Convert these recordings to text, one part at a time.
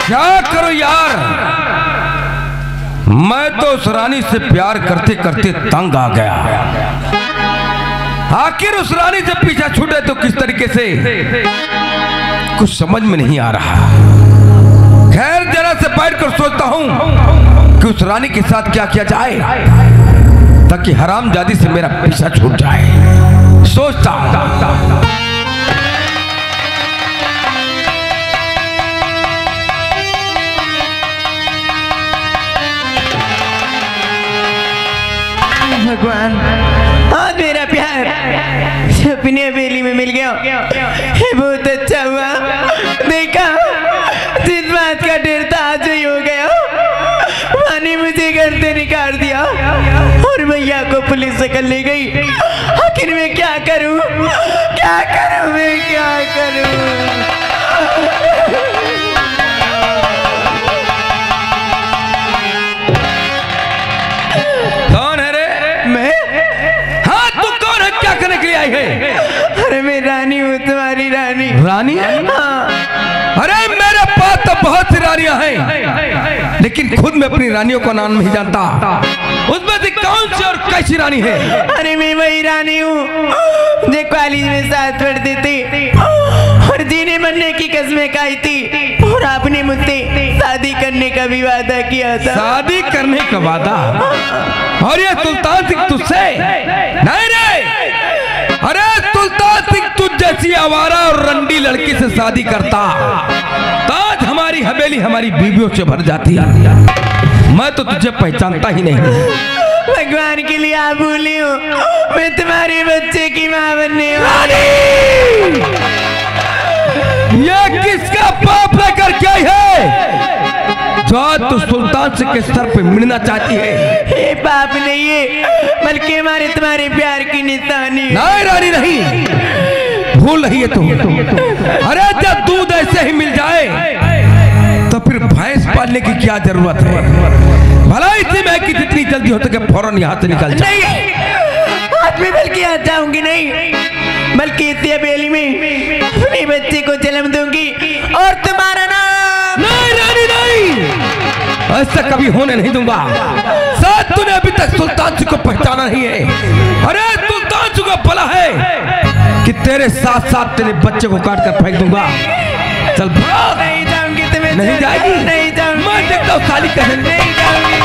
क्या करो यार, मैं तो उस रानी से प्यार करते करते तंग आ गया। आखिर उस रानी से पीछा छूटे तो किस तरीके से, कुछ समझ में नहीं आ रहा। खैर जरा से बैठ कर सोचता हूं कि उस रानी के साथ क्या किया जाए ताकि हरामजादी से मेरा पीछा छूट जाए। सोचता हूं। भगवान, आज मेरा प्यार सपने हवेली में मिल गया। बहुत अच्छा हुआ। देखा, जिस बात का डर था आज ही हो गया। माँ ने मुझे घर से निकाल दिया और भैया को पुलिस से कर ले गई। आखिर मैं क्या करूं, क्या करूं, मैं क्या करूं? अरे मैं रानी हूँ, तुम्हारी रानी। रानी? हाँ। अरे मेरे पास तो बहुत सी रानियां हैं, लेकिन खुद मैं अपनी रानियों का नाम नहीं जानता। उसमें से कौन सी और कैसी रानी है? अरे मैं वही रानी हूँ जो कॉलेज में साथ पढ़ती थी और जीने मरने की कसमें खाई थी और आपने मुझसे शादी करने का भी वादा किया था। शादी करने का वादा? और ये सुल्तान सिंह तुझसे? नहीं रे, अरे सुल्तान सिंह तुझ जैसी आवारा और रंडी लड़की से शादी करता ताज हमारी हवेली हमारी बीवियों से भर जाती। मैं तो तुझे पहचानता ही नहीं। भगवान के लिए आप भूली हूँ, मैं तुम्हारे बच्चे की माँ बनने वाली। ये किसका पाप लेकर क्या है जो आज तू सुल्तान सिंह के सर पे मिलना चाहती है? ये पाप नहीं है, बल्कि हमारे तुम्हारे प्यार की निशानी। नहीं रानी नहीं, भूल रही है तुम। अरे जब दूध ऐसे ही मिल जाए तो फिर भैंस पालने की क्या जरूरत है? भला इतनी मैं कि जितनी जल्दी हो सके फौरन यहाँ से निकल जाए। नहीं, आज मैं बल्कि आ जाऊंगी नहीं, बल्कि इसी हवेली में अपने बच्चे को जन्म दूंगी और तुम्हारा नाम। नहीं रानी नहीं, ऐसा कभी होने नहीं दूंगा। शायद तूने अभी तक सुल्तान सिंह को पहचाना नहीं है। अरे सुल्तान सिंह को पला है कि तेरे साथ साथ तेरे बच्चे को काट कर फेंक दूंगा। चल भाग। नहीं जाऊंगी, तुम्हें नहीं जाएगी? नहीं जाऊंगी। मैं देखता हूँ साली कैसे नहीं जाऊंगी।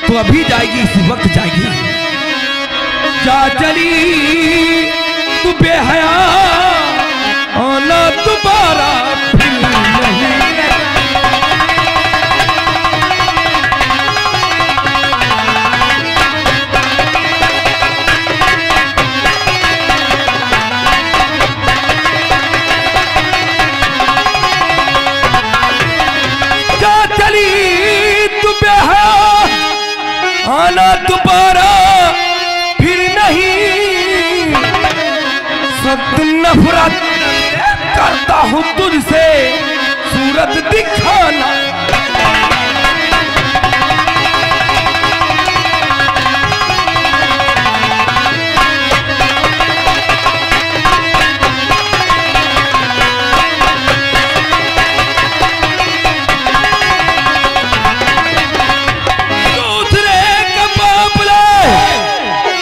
तो अभी जाएगी, इसी वक्त जाएगी। क्या चली तू बेहया, आना दोबारा फिर नहीं। क्या चली तू बेहया, आना दोबारा फिर नहीं। सख्त नफरत करता हूँ तुझसे, सूरत दिखाना।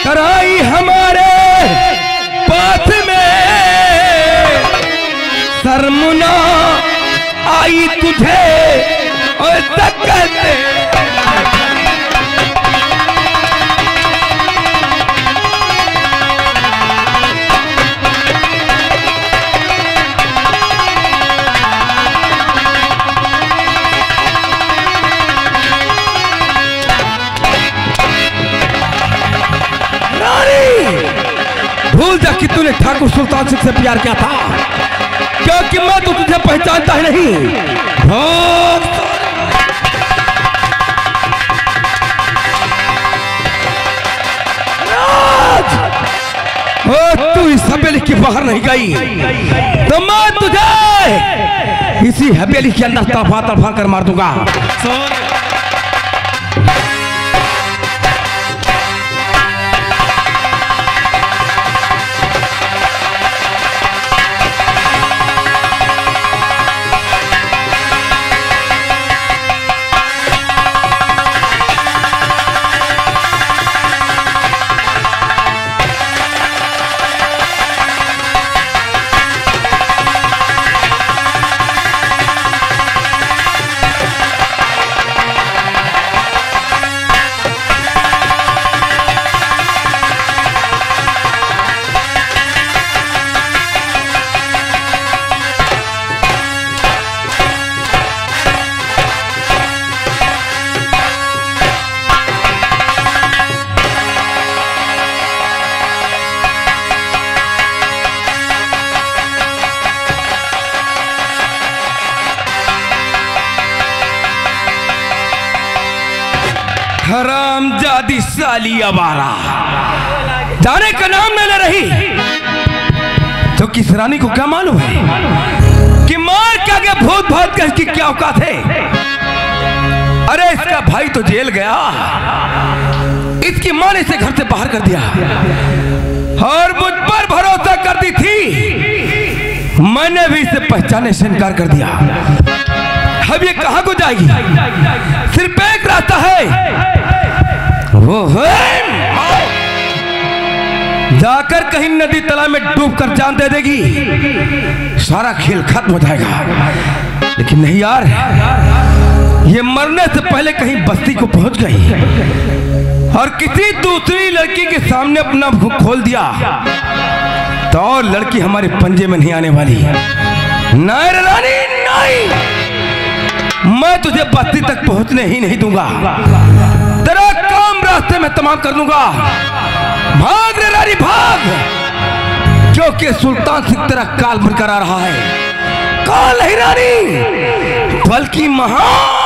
कराई हमारे पास में शर्मुना आई तुझे और कहते। भूल जा कि तूने ठाकुर सुल्तान सिंह से प्यार किया था, क्योंकि मैं तो तुझे पहचानता ही नहीं। तू इस हवेली के बाहर नहीं गई तो मैं तुझे इसी हवेली के अंदर तड़फा तड़फा कर मार दूंगा। हरामजादी साली आवारा, जाने का नाम न ले रही तो किस रानी को क्या मालूम है कि मार के आगे भूत भात का इसकी क्या औकात है। अरे इसका भाई तो जेल गया, इसकी मां ने इसे घर से बाहर कर दिया और मुझ पर भरोसा करती थी, मैंने भी इसे पहचानने से इनकार कर दिया। अब ये कहां को जाएगी? सिर्फ एक रास्ता है, वो है जाकर कहीं नदी तालाब में डूबकर जान दे देगी, सारा खेल खत्म हो जाएगा। लेकिन नहीं यार, ये मरने से पहले कहीं बस्ती को पहुंच गई और किसी दूसरी लड़की के सामने अपना मुंह खोल दिया तो और लड़की हमारे पंजे में नहीं आने वाली। नहीं रे रानी नहीं, मैं तुझे बस्ती तक पहुंचने ही नहीं दूंगा, तेरा काम रास्ते में तमाम कर दूंगा। भाग रे रानी भाग, क्योंकि सुल्तान सिंह तेरा काल बनकर आ रहा है। काल नहीं रानी बल्कि महान।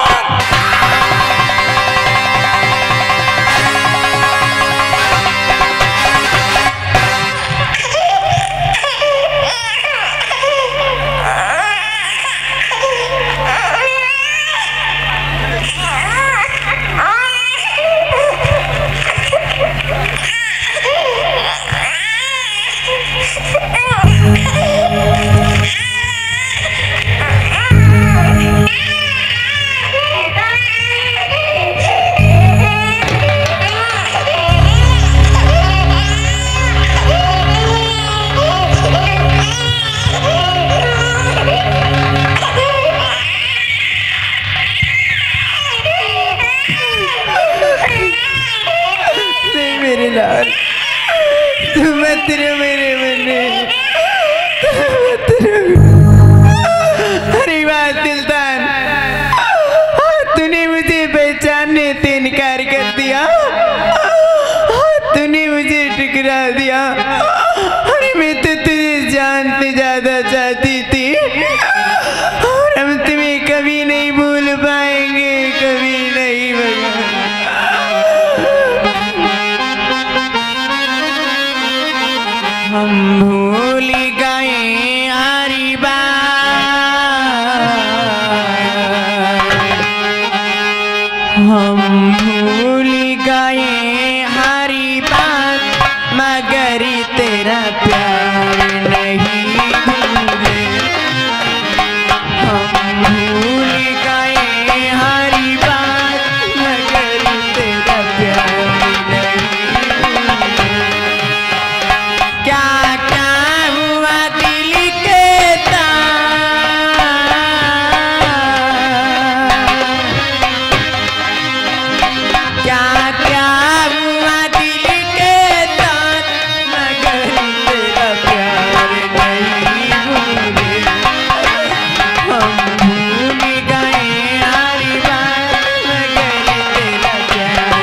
अरे बात सुल्तान, तूने मुझे पहचानने से इनकार कर दिया, तूने मुझे ठुकरा दिया। अरे मैं तो तुझे जान से ज्यादा चाहती थी और हम तुम्हें कभी नहीं भूल पाएंगे, कभी नहीं भगवान। हम भूल गए हरी बात, हम भूल गए हरी बात, मगर तेरा प्यार नहीं भूले। हम भूल गए हरी बात, मगर तेरा प्यार नहीं भूले। क्या क्या हुआ दिल के तार, क्या क्या हुआ दिल के तार, मगर तेरा प्यार नहीं भूले। हम भूल गए हरी बात, मगर तेरा प्यार।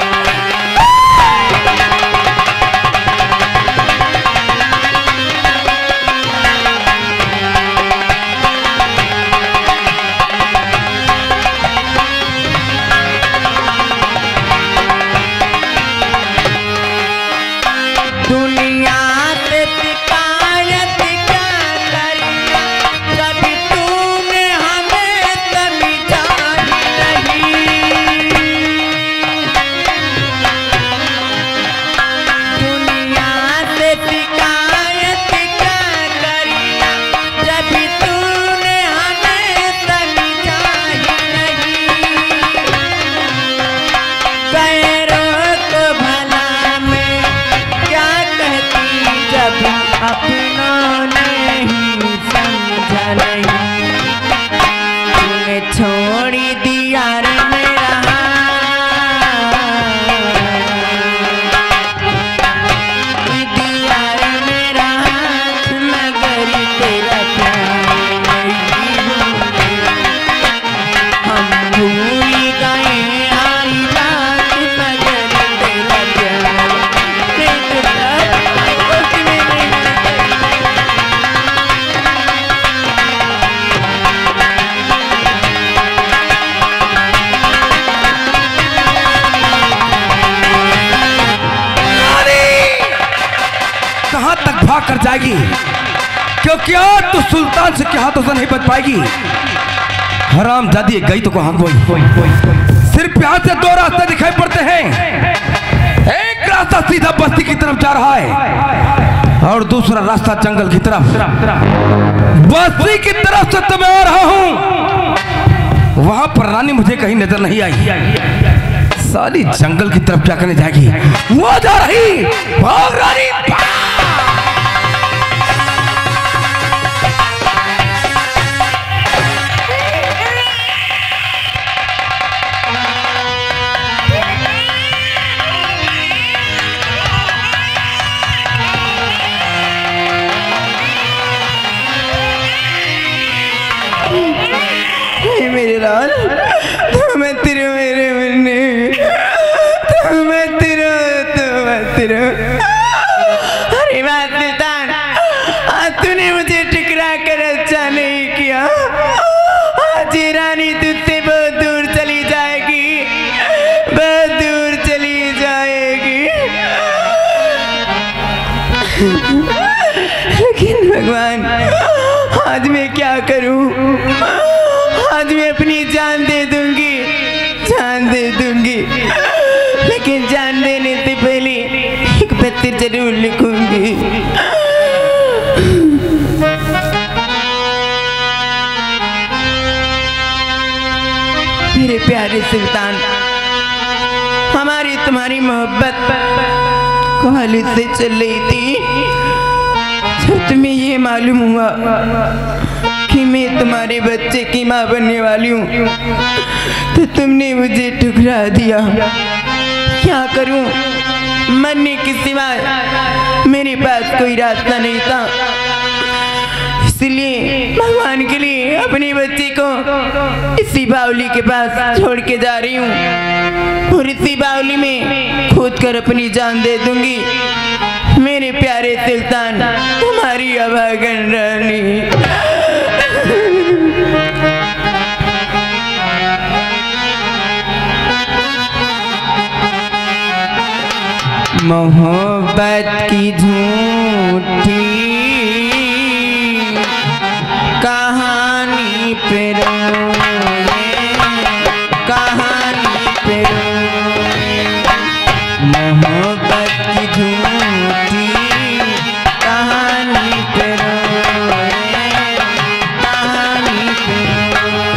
भाग कर जाएगी, क्योंकि आज तो सुल्तान से क्या हाथों से नहीं बच पाएगी। हराम जादी गई तो कहां कोई, सिर्फ यहां से दो रास्ते दिखाई पड़ते हैं। एक रास्ता सीधा बस्ती की तरफ जा रहा है और दूसरा रास्ता जंगल की तरफ। बस्ती की तरफ से तो मैं आ रहा हूं, वहां पर रानी मुझे कहीं नजर नहीं आई। साली जंगल की तरफ क्या करने जाएगी, वो जा रही। भाग रानी, मेरे लाल, मैं तेरे मेरे मरने, मैं तेरा। अरे बात सुल्तान, आज तूने मुझे टकरा कर अच्छा नहीं किया। आज ये रानी तुझसे बहुत दूर चली जाएगी, बहुत दूर चली जाएगी। लेकिन भगवान, आज मैं क्या करूं? आज मैं अपनी जान दे दूंगी, जान दे दूंगी, लेकिन जान देने से पहले एक पत्र जरूर लिखूंगी। मेरे प्यारे सुल्तान, हमारी तुम्हारी मोहब्बत कॉलेज से चल रही थी। जब तुम्हें ये मालूम हुआ कि मैं तुम्हारे बच्चे की माँ बनने वाली हूँ, तो तुमने मुझे ठुकरा दिया। क्या करूँ, मरने के सिवाय मेरे पास कोई रास्ता नहीं था। इसलिए भगवान के लिए अपने बच्चे को इसी बावली के पास छोड़ के जा रही हूँ और इसी बावली में खोद कर अपनी जान दे दूंगी। मेरे प्यारे सुल्तान, तुम्हारी अभागन रानी। मोहब्बत की झूठी कहानी पे रोए, कहानी पे रोए। मोहब्बत की झूठी कहानी पे रोए, कहानी पे रोए।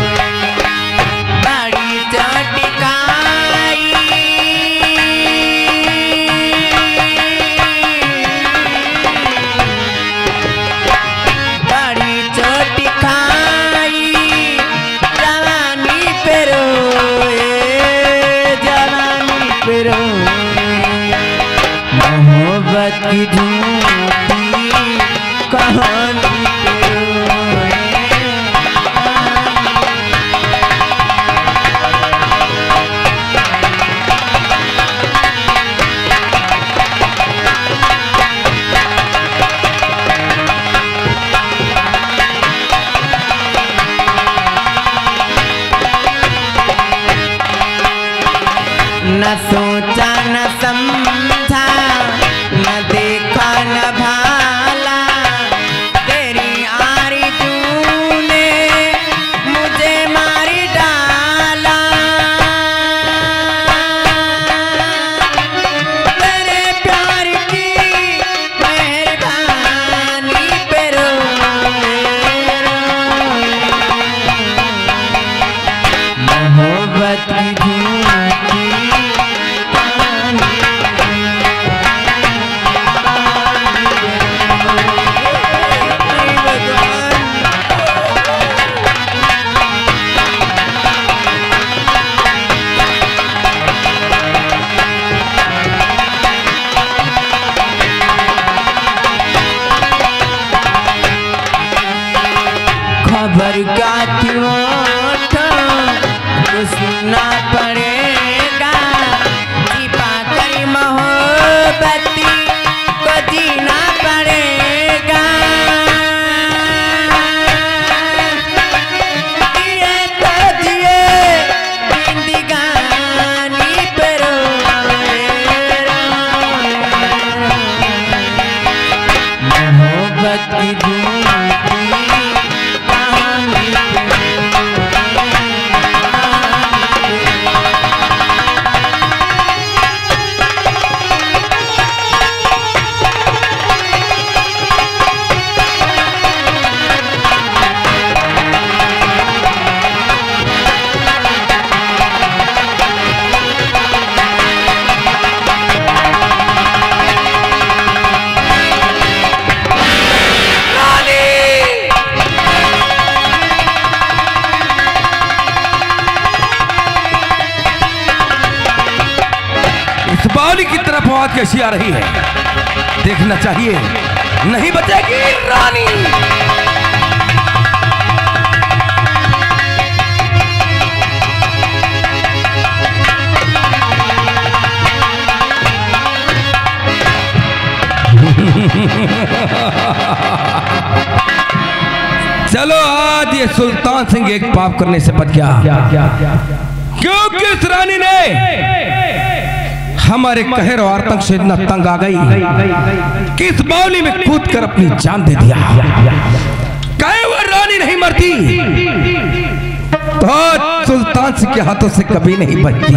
बड़ी चटकाई, बड़ी चटकाई, जवानी पे रोए, जवानी पे रोए। मोहब्बत की झूठी कहानी पे रोए। न सोचा न समझा, न देखा न भाला, तेरी आरी तूने मुझे मारी डाला। तेरे प्यार की मेहरबानी पे रोए, मोहब्बत की झूठी कहानी। बावली की तरफ आवाज कैसी आ रही है, देखना चाहिए, नहीं बचेगी रानी। चलो आज ये सुल्तान सिंह एक पाप करने से बच गया, क्योंकि इस रानी ने हमारे कहर और आतंक से इतना तंग आ गई कि इस बावली में कूद कर अपनी जान दे दिया। कहे वो रानी नहीं मरती तो सुल्तान सिंह के हाथों से कभी नहीं बचती।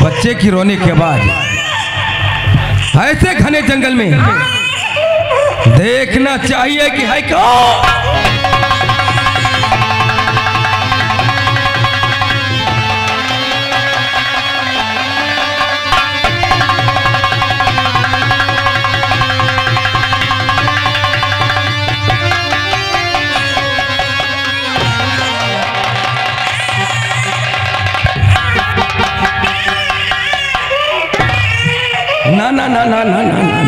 बच्चे की रोने के बाद ऐसे घने जंगल में देखना चाहिए कि है कौन। ना ना ना ना ना ना ना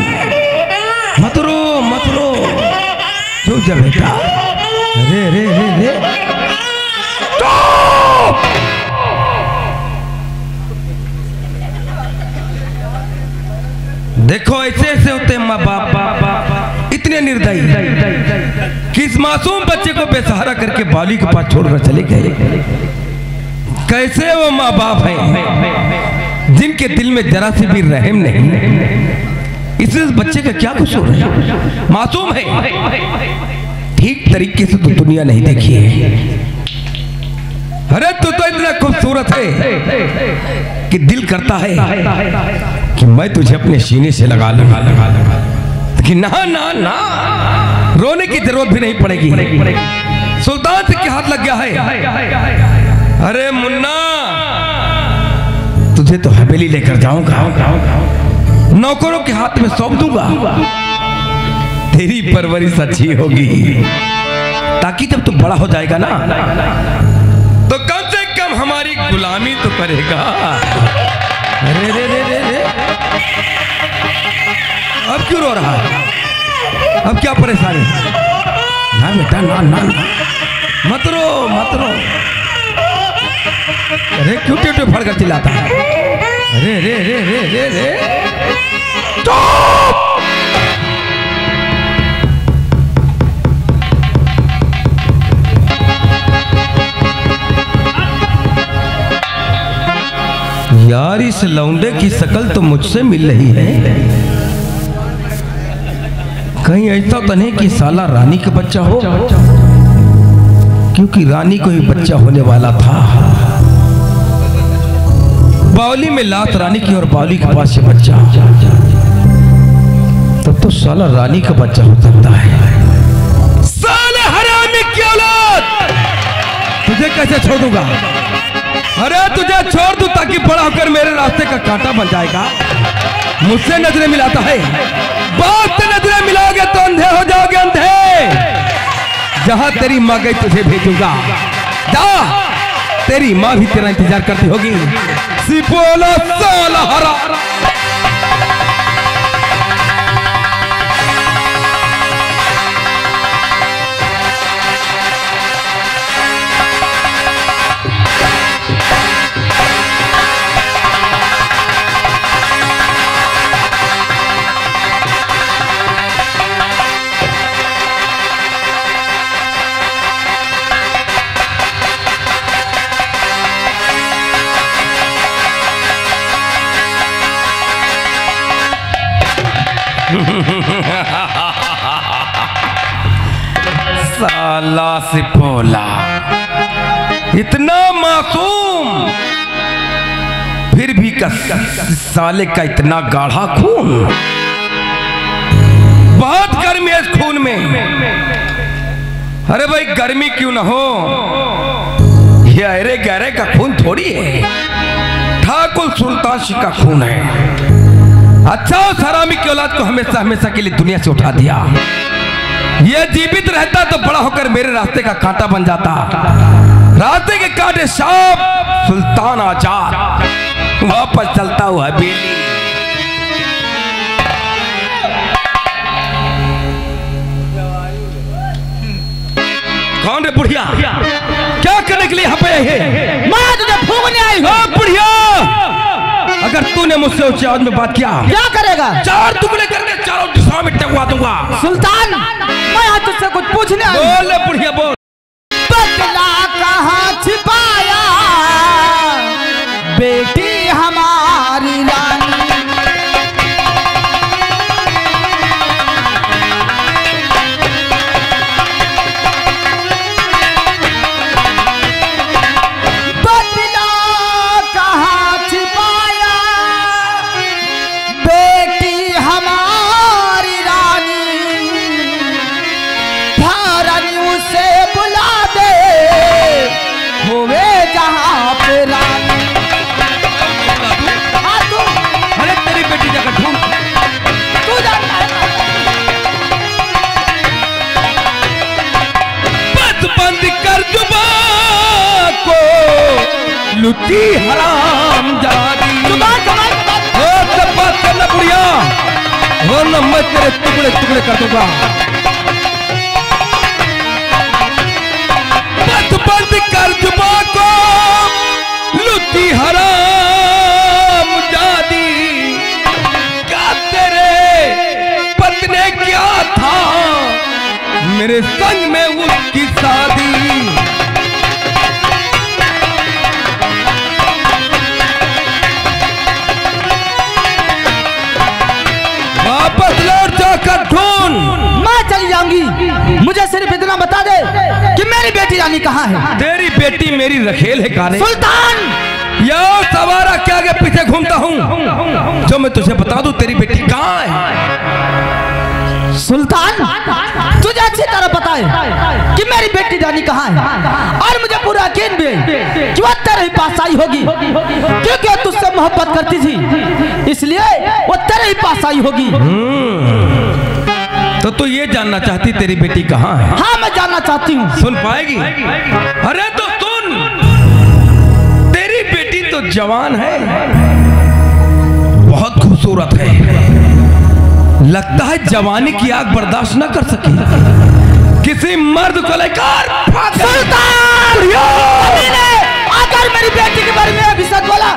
मत रो क्यों जा बेटा, रे रे रे रे देखो ऐसे ऐसे होते माँ बाप इतने निर्दयी कि इस मासूम बच्चे को बेसहारा करके बावली के पास छोड़कर चले गए। कैसे वो माँ बाप हैं जिनके दिल में जरा सी भी रहम नहीं। इस बच्चे का क्या कसूर है, मासूम है, ठीक तरीके से तो दुनिया नहीं देखी है। अरे तू तो इतना खूबसूरत है कि दिल करता है कि मैं तुझे अपने सीने से लगा कि ना ना ना रोने की जरूरत भी नहीं पड़ेगी। सुल्तान सिंह के हाथ लग गया है। अरे मुन्ना तुझे तो हवेली लेकर जाऊंगा, नौकरों के हाथ में सौंप दूंगा, तेरी परवरिश अच्छी होगी ताकि जब तू बड़ा हो जाएगा ना तो कम से कम हमारी गुलामी तो करेगा। अरे रे रे रे रे अब क्यों रो रहा है, अब क्या परेशानी? ना बेटा ना ना ना मत रो। अरे क्यों टेटो फाड़ कर चिल्लाता है? अरे रे रे रे रे रे यार इस लौंडे की शकल तो मुझसे मिल रही है, कहीं ऐसा तो नहीं कि साला रानी का बच्चा हो, क्योंकि रानी को ही बच्चा होने वाला था। बावली में लात रानी की और बावली के पास से बच्चा, तब तो साला रानी का बच्चा हो सकता है। साले हरामी की औलाद, तुझे कैसे छोड़ दूंगा? अरे तुझे छोड़ दूं ताकि बड़ा होकर मेरे रास्ते का कांटा बन जाएगा। मुझसे नजरें मिलाता है, बाप से नजरें मिलाओगे तो अंधे हो जाओगे, अंधे। जहां तेरी माँ गई तुझे भेजूंगा, जा तेरी माँ भी तेरा इंतजार करती होगी। सिपोला साला हरा साला सिपोला इतना मासूम, फिर भी साले का इतना गाढ़ा खून, बहुत गर्मी है इस खून में। अरे भाई गर्मी क्यों ना हो, ये अरे गहरे का खून थोड़ी है, ठाकुर सुल्तान सिंह का खून है। अच्छा उस हरामी की औलाद को हमेशा हमेशा के लिए दुनिया से उठा दिया। ये जीवित रहता तो बड़ा होकर मेरे रास्ते का कांटा बन जाता। रास्ते के कांटे काटे साहब सुल्तान आजाद वापस चलता हुआ बेली। कौन रे बुढ़िया, क्या करने के लिए यहाँ पे आई है? मैं तुझे फूकने आई हूँ। बुढ़िया, अगर तूने मुझसे ऊंची आवाज में बात किया क्या करेगा? 4 टुकड़े करके चारों दिशाओं में टंगवा दूंगा। सुल्तान, मैं आज तुझसे कुछ पूछने आई हूँ। बोल बुढ़िया बोल। बदला कहाँ छिपाया बेटी हमारी रानी? बदला कहाँ छिपाया बेटी हमारी रानी? धारानी उसे बुला दे होवे जहाँ पे रानी। हाँ तू, अरे तेरी बेटी जगह ढूंढ। तू जानता है। बस बंद कर जुबान को लुटी हराम जादी। जुबान जुबान सब बात करना बुढ़िया, वरना मैं तेरे टुकड़े टुकड़े कर दूंगा। बस बंद कर जुबान को लुटी हराम जादी। क्या तेरे पत्नी क्या था मेरे संग में उसकी शादी? वापस लौट जाकर ढूंढ। मैं चली जाऊंगी, मुझे सिर्फ इतना बता दे कि मेरी बेटी रानी कहाँ है? तेरी बेटी मेरी रखेल है काने। सुल्तान, या सवारा के आगे पीछे घूमता हूँ, जो मैं तुझे बता दूं तेरी बेटी कहाँ है? सुल्तान, तुझे अच्छी तरह पता है कि मेरी बेटी रानी कहाँ है, और मुझे पूरा यकीन भी है कि वो तेरे ही पास आई होगी, क्योंकि वो तुझसे मोहब्बत करती थी, इसलिए वो तेरे ही पास आई होगी। तो तू ये जानना चाहती तेरी बेटी कहाँ है? हाँ, मैं जानना चाहती हूँ। सुन पाएगी? अरे तो सुन, तेरी बेटी तो जवान है, बहुत खूबसूरत है, लगता है जवानी की आग बर्दाश्त न कर सकी, किसी मर्द को लेकर। सुल्तान, आकर मेरी बेटी के बारे में अभी सच बोला।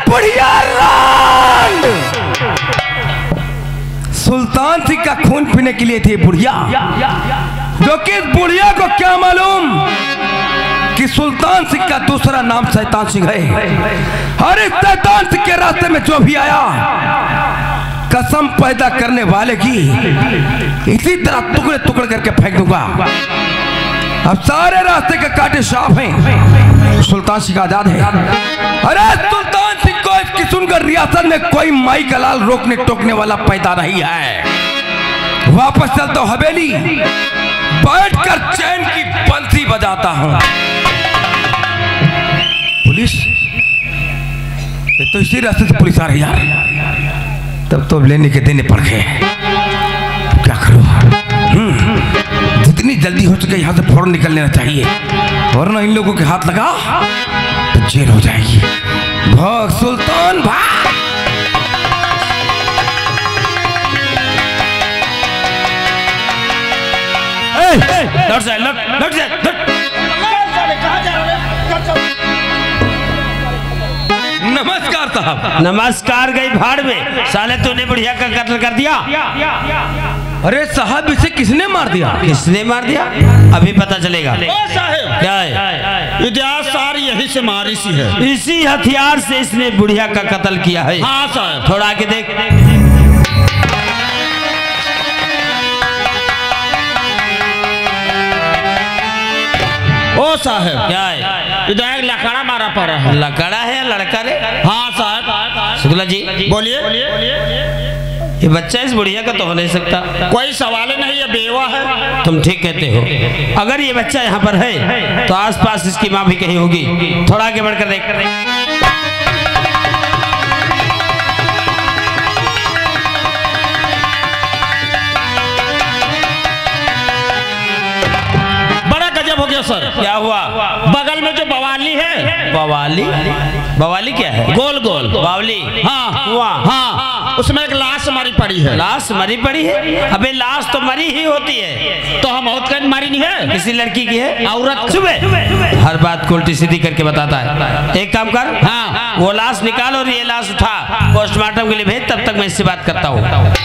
बढ़िया रंग सुल्तान सिंह का खून पीने के लिए थी बुढ़िया, जो कि इस बुढ़िया को क्या मालूम कि सुल्तान सिंह का दूसरा नाम शैतान सिंह है। और इस शैतान सिंह के रास्ते में जो भी आया, कसम पैदा करने वाले की इसी तरह टुकड़े टुकड़े करके फेंक दूंगा। अब सारे रास्ते के कांटे साफ हैं, सुल्तान सिंह आजाद है। अरे सुल्तान सिंह को इस किशनगढ़ रियासत में कोई माई का लाल रोकने टोकने वाला पैदा नहीं है। वापस चलता हूं हवेली, बैठकर चैन की बंसी बजाता हूं। पुलिस तो इसी रास्ते से पुलिस आ रही यार, तब तो लेने के देने पड़ गए, क्या करूं? जितनी जल्दी हो सके यहाँ से फौरन निकल लेना चाहिए, वरना इन लोगों के हाथ लगा तो जेल हो जाएगी। भाग सुल्तान भाग। लड़ जाए, लड़ जाए, नमस्कार साहब। नमस्कार गई भाड़ में, साले तूने बुढ़िया का कत्ल कर दिया। अरे साहब इसे किसने मार दिया? किसने मार दिया अभी पता चलेगा। ओ साहब क्या है? इतिहास सार यही से मारी सी है। इसी हथियार से इसने बुढ़िया का कत्ल किया है। हाँ साहब। थोड़ा आगे देख। ओ साहब क्या है? इधर एक लकड़ा मारा पड़ा है। लकड़ा है या लड़का रे? हाँ साहब। शुक्ला जी बोलिए। ये बच्चा इस बुढ़िया का तो हो नहीं सकता। कोई सवाल ही नहीं, ये बेवा है। तुम ठीक कहते हो। अगर ये बच्चा यहाँ पर है तो आसपास इसकी माँ भी कहीं होगी। थोड़ा आगे बढ़कर देख। बड़ा गजब हो गया सर। क्या हुआ? बगल में जो बवाली है। बवाली? बवाली क्या है? गोल गोल बावली। हाँ हुआ। हाँ, उसमें एक लाश मरी पड़ी है। लाश मरी पड़ी है? अबे लाश तो मरी ही होती है। तो हम औरत का मरी नहीं है। किसी लड़की की है? औरत सुबह हर बात को उल्टी सीधी करके बताता है। एक काम कर, हाँ वो लाश निकाल और ये लाश उठा पोस्टमार्टम के लिए भेज। तब तक मैं इससे बात करता हूँ।